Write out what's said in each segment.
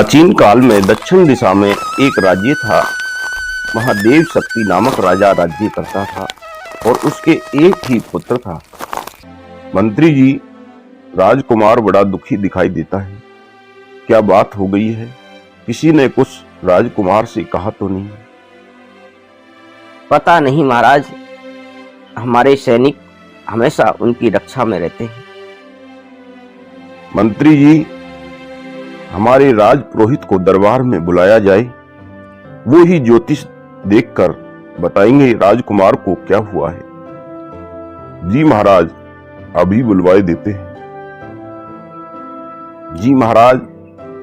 प्राचीन काल में दक्षिण दिशा में एक राज्य था। वहां देव शक्ति नामक राजा राज्य करता था और उसके एक ही पुत्र था। मंत्री जी, राजकुमार बड़ा दुखी दिखाई देता है। क्या बात हो गई है? किसी ने कुछ राजकुमार से कहा तो नहीं? पता नहीं महाराज, हमारे सैनिक हमेशा उनकी रक्षा में रहते हैं। मंत्री जी, हमारे राज पुरोहित को दरबार में बुलाया जाए। वो ही ज्योतिष देखकर बताएंगे राजकुमार को क्या हुआ है। जी महाराज, अभी बुलवाए देते हैं। जी महाराज,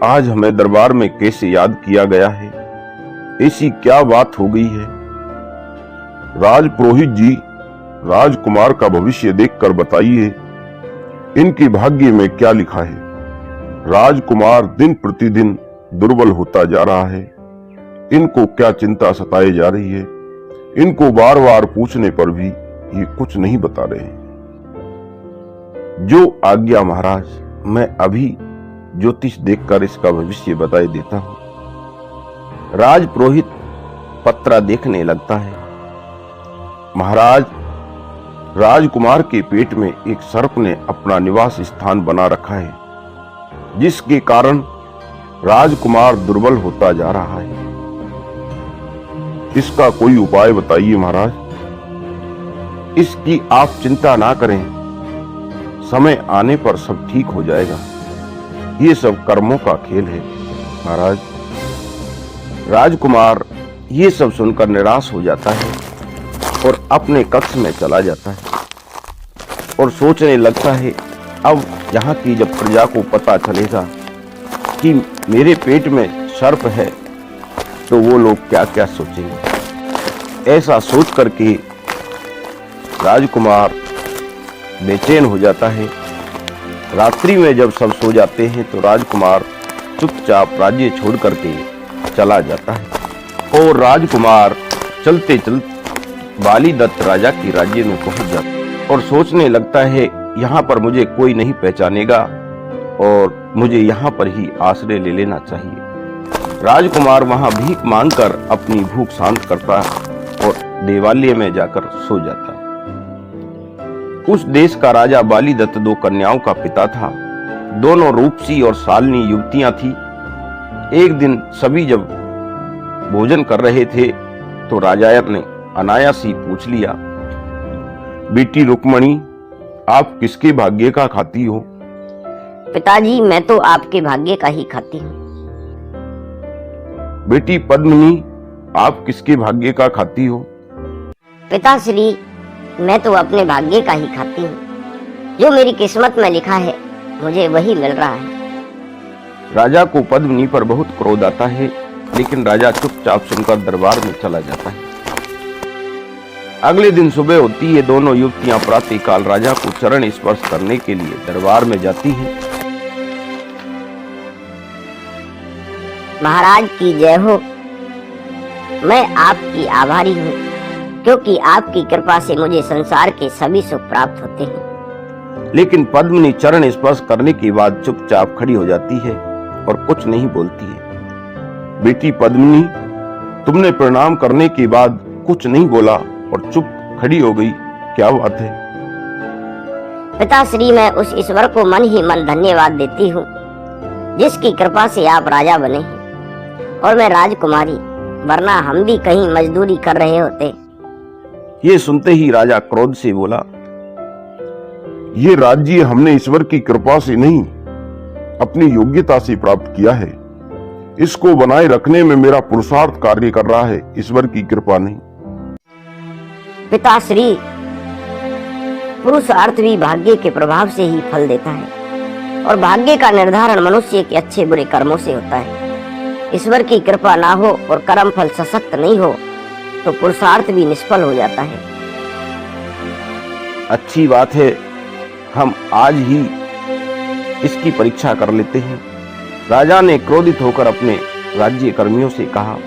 आज हमें दरबार में कैसे याद किया गया है? ऐसी क्या बात हो गई है? राज पुरोहित जी, राजकुमार का भविष्य देखकर बताइए, इनके भाग्य में क्या लिखा है? राजकुमार दिन प्रतिदिन दुर्बल होता जा रहा है। इनको क्या चिंता सताए जा रही है? इनको बार बार पूछने पर भी ये कुछ नहीं बता रहे हैं। जो आज्ञा महाराज, मैं अभी ज्योतिष देखकर इसका भविष्य बताए देता हूं। राज पुरोहित पत्रा देखने लगता है। महाराज, राजकुमार के पेट में एक सर्प ने अपना निवास स्थान बना रखा है, जिसके कारण राजकुमार दुर्बल होता जा रहा है। इसका कोई उपाय बताइए महाराज। इसकी आप चिंता ना करें, समय आने पर सब ठीक हो जाएगा। ये सब कर्मों का खेल है महाराज। राजकुमार ये सब सुनकर निराश हो जाता है और अपने कक्ष में चला जाता है और सोचने लगता है, अब यहाँ की जब प्रजा को पता चलेगा कि मेरे पेट में सर्प है तो वो लोग क्या क्या सोचेंगे। ऐसा सोच करके राजकुमार बेचैन हो जाता है। रात्रि में जब सब सो जाते हैं तो राजकुमार चुपचाप राज्य छोड़ करके चला जाता है और राजकुमार चलते चलते बालीदत्त राजा की राज्य में पहुंच जाता है और सोचने लगता है, यहाँ पर मुझे कोई नहीं पहचानेगा और मुझे यहाँ पर ही आश्रय ले लेना चाहिए। राजकुमार वहां भीख मांगकर अपनी भूख शांत करता और देवालय में जाकर सो जाता। उस देश का राजा बालीदत्त दो कन्याओं का पिता था। दोनों रूपसी और शालिनी युवतियां थी। एक दिन सभी जब भोजन कर रहे थे तो राजा ने अनायास ही पूछ लिया, बेटी रुक्मणी, आप किसके भाग्य का खाती हो? पिताजी, मैं तो आपके भाग्य का ही खाती हूँ। बेटी पद्मिनी, आप किसके भाग्य का खाती हो? पिताश्री, मैं तो अपने भाग्य का ही खाती हूँ। जो मेरी किस्मत में लिखा है मुझे वही मिल रहा है। राजा को पद्मिनी पर बहुत क्रोध आता है, लेकिन राजा चुपचाप सुनकर दरबार में चला जाता है। अगले दिन सुबह होती है। दोनों युवतियां प्रातःकाल राजा को चरण स्पर्श करने के लिए दरबार में जाती हैं। महाराज की जय हो। मैं आपकी आभारी हूँ, क्योंकि आपकी कृपा से मुझे संसार के सभी सुख प्राप्त होते हैं। लेकिन पद्मिनी चरण स्पर्श करने के बाद चुपचाप खड़ी हो जाती है और कुछ नहीं बोलती है। बेटी पद्मिनी, तुमने प्रणाम करने के बाद कुछ नहीं बोला और चुप खड़ी हो गई, क्या बात है? पिताश्री, मैं उस ईश्वर को मन ही मन धन्यवाद देती हूँ, जिसकी कृपा से आप राजा बने हैं और मैं राजकुमारी, वरना हम भी कहीं मजदूरी कर रहे होते। ये सुनते ही राजा क्रोध से बोला, ये राज्य हमने ईश्वर की कृपा से नहीं, अपनी योग्यता से प्राप्त किया है। इसको बनाए रखने में मेरा पुरुषार्थ कार्य कर रहा है, ईश्वर की कृपा नहीं। पिताश्री, पुरुषार्थ भी भाग्य के प्रभाव से ही फल देता है और भाग्य का निर्धारण मनुष्य के अच्छे बुरे कर्मों से होता है। ईश्वर की कृपा ना हो और कर्म फल सशक्त नहीं हो तो पुरुषार्थ भी निष्फल हो जाता है। अच्छी बात है, हम आज ही इसकी परीक्षा कर लेते हैं। राजा ने क्रोधित होकर अपने राज्य कर्मियों से कहा,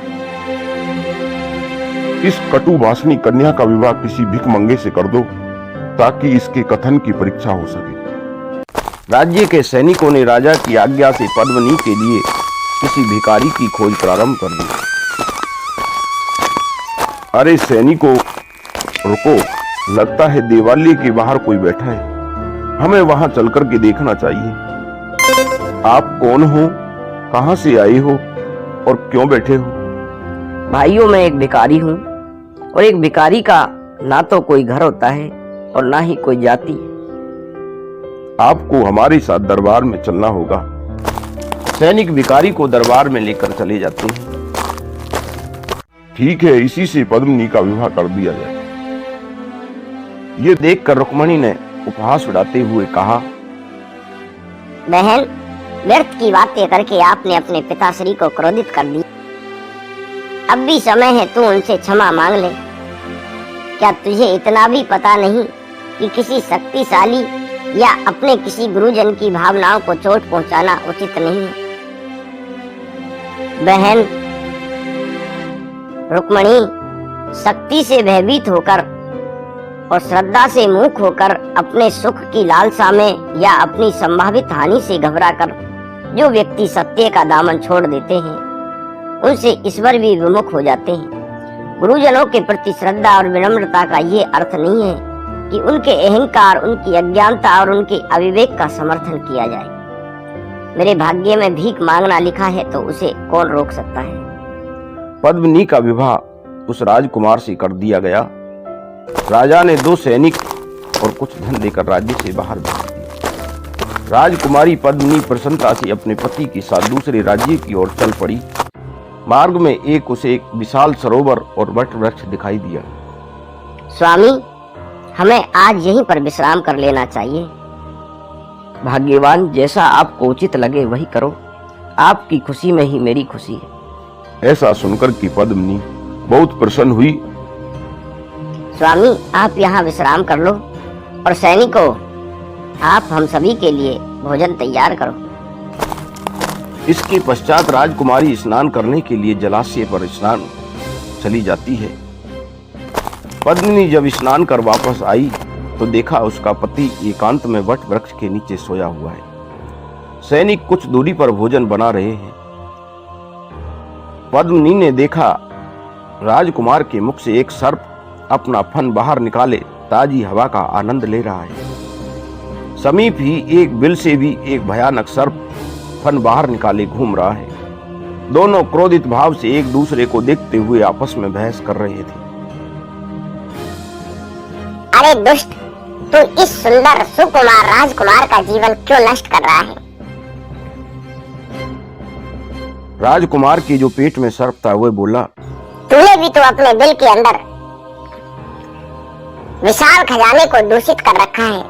इस कटुभाषणी कन्या का विवाह किसी भिखमंगे से कर दो, ताकि इसके कथन की परीक्षा हो सके। राज्य के सैनिकों ने राजा की आज्ञा से पद्मिनी के लिए किसी भिखारी की खोज प्रारंभ कर दी। अरे सैनिकों, रुको, लगता है देवालय के बाहर कोई बैठा है, हमें वहां चलकर के देखना चाहिए। आप कौन हो, कहां से आए हो और क्यों बैठे हो? भाइयों, मैं एक भिखारी हूँ और एक भिखारी का ना तो कोई घर होता है और ना ही कोई जाति। आपको हमारे साथ दरबार में चलना होगा। सैनिक भिखारी को दरबार में लेकर चले जाते हैं। ठीक है, इसी से पद्मिनी का विवाह कर दिया जाए। ये देखकर रुक्मणी ने उपहास उड़ाते हुए कहा, बहन, व्यर्थ की बातें करके आपने अपने पिताश्री को क्रोधित कर दिया। अब भी समय है, तू उनसे क्षमा मांग ले। क्या तुझे इतना भी पता नहीं कि किसी शक्तिशाली या अपने किसी गुरुजन की भावनाओं को चोट पहुंचाना उचित नहीं है? बहन रुक्मणी, शक्ति से भयभीत होकर और श्रद्धा से मूक होकर अपने सुख की लालसा में या अपनी संभावित हानि से घबराकर जो व्यक्ति सत्य का दामन छोड़ देते हैं, उनसे ईश्वर भी विमुख हो जाते हैं। गुरुजनों के प्रति श्रद्धा और विनम्रता का ये अर्थ नहीं है कि उनके अहंकार, उनकी अज्ञानता और उनके अविवेक का समर्थन किया जाए। मेरे भाग्य में भीख मांगना लिखा है, तो उसे कौन रोक सकता है? पद्मिनी का विवाह उस राजकुमार से कर दिया गया। राजा ने 2 सैनिक और कुछ धन देकर राज्य से बाहर भेज दिया। राजकुमारी पद्मिनी प्रसन्नता से अपने पति के साथ दूसरे राज्य की ओर चल पड़ी। मार्ग में उसे एक विशाल सरोवर और वट वृक्ष दिखाई दिया। स्वामी, हमें आज यहीं पर विश्राम कर लेना चाहिए। भाग्यवान, जैसा आपको उचित लगे वही करो। आपकी खुशी में ही मेरी खुशी है। ऐसा सुनकर कि पद्मिनी बहुत प्रसन्न हुई। स्वामी, आप यहाँ विश्राम कर लो और सैनिकों, आप हम सभी के लिए भोजन तैयार करो। इसके पश्चात राजकुमारी स्नान करने के लिए जलाशय पर स्नान चली जाती है। पद्मिनी जब स्नान कर वापस आई तो देखा उसका पति एकांत में वट वृक्ष के नीचे सोया हुआ है। सैनिक कुछ दूरी पर भोजन बना रहे हैं। पद्मिनी ने देखा राजकुमार के मुख से एक सर्प अपना फन बाहर निकाले ताजी हवा का आनंद ले रहा है। समीप ही एक बिल से भी एक भयानक सर्प फन बाहर निकाले घूम रहा है। दोनों क्रोधित भाव से एक दूसरे को देखते हुए आपस में बहस कर रहे थे। अरे दुष्ट, तू इस सुंदर सुकुमार राजकुमार का जीवन क्यों नष्ट कर रहा है? राजकुमार के जो पेट में सर्प था वह बोला, तूने भी तो अपने दिल के अंदर विशाल खजाने को दूषित कर रखा है।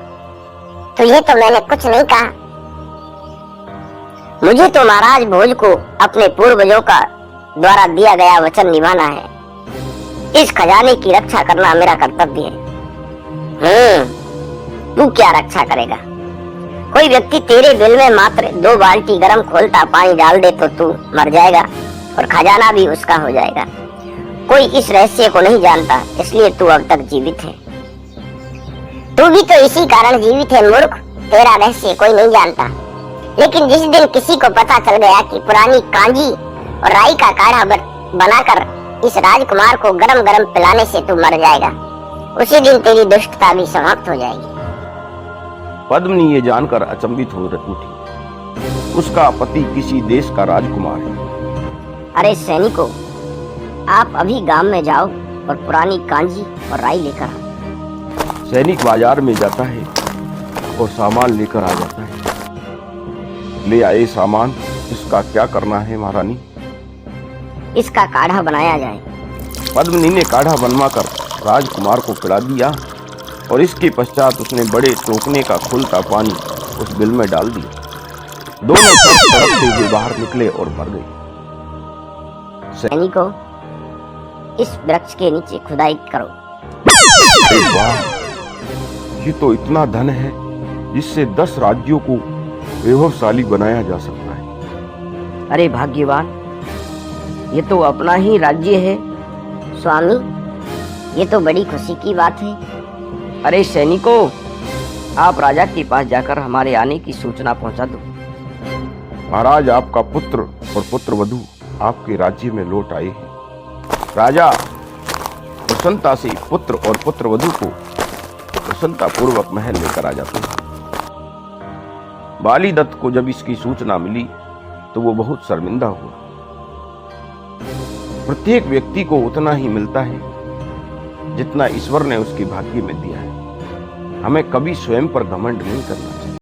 तुझे तो मैंने कुछ नहीं कहा। मुझे तो महाराज भोज को अपने पूर्वजों का द्वारा दिया गया वचन निभाना है। इस खजाने की रक्षा करना मेरा कर्तव्य है। तू क्या रक्षा करेगा? कोई व्यक्ति तेरे बिल में मात्र 2 बाल्टी गर्म खोलता पानी डाल दे तो तू मर जाएगा और खजाना भी उसका हो जाएगा। कोई इस रहस्य को नहीं जानता, इसलिए तू अब तक जीवित है। तू भी तो इसी कारण जीवित है मूर्ख। तेरा रहस्य कोई नहीं जानता, लेकिन जिस दिन किसी को पता चल गया कि पुरानी कांजी और राई का काढ़ा बनाकर इस राजकुमार को गरम गरम पिलाने से तू मर जाएगा, उसी दिन तेरी दुष्टता भी समाप्त हो जाएगी। पद्मिनी ये जानकर अचंभित हो उठी। उसका पति किसी देश का राजकुमार है। अरे सैनिकों, आप अभी गांव में जाओ और पुरानी कांजी और राई लेकर आओ। सैनिक बाजार में जाता है और सामान लेकर आ जाता है। ले आए सामान, इसका क्या करना है महारानी? इसका काढ़ा बनाया जाए। पद्मिनी ने काढ़ा बनवाकर राजकुमार को पिला दिया और इसके पश्चात उसने बड़े टोकने का खुलता पानी उस बिल में डाल दिया। दोनों तड़पते हुए बाहर निकले और मर गए। सैनिकों, इस वृक्ष के नीचे खुदाई करो। अरे वाह, ये तो इतना धन है जिससे 10 राज्यों को वैभवशाली बनाया जा सकता है। अरे भाग्यवान, ये तो अपना ही राज्य है। स्वामी, ये तो बड़ी खुशी की बात है। अरे सैनिकों, आप राजा के पास जाकर हमारे आने की सूचना पहुंचा दो। महाराज, आपका पुत्र और पुत्र वधू आपके राज्य में लौट आए हैं। राजा प्रसन्नता से पुत्र और पुत्र वधू को प्रसन्नता पूर्वक महल लेकर आ जाते हैं। बाली दत्त को जब इसकी सूचना मिली तो वो बहुत शर्मिंदा हुआ। प्रत्येक व्यक्ति को उतना ही मिलता है जितना ईश्वर ने उसके भाग्य में दिया है। हमें कभी स्वयं पर घमंड नहीं करना चाहिए।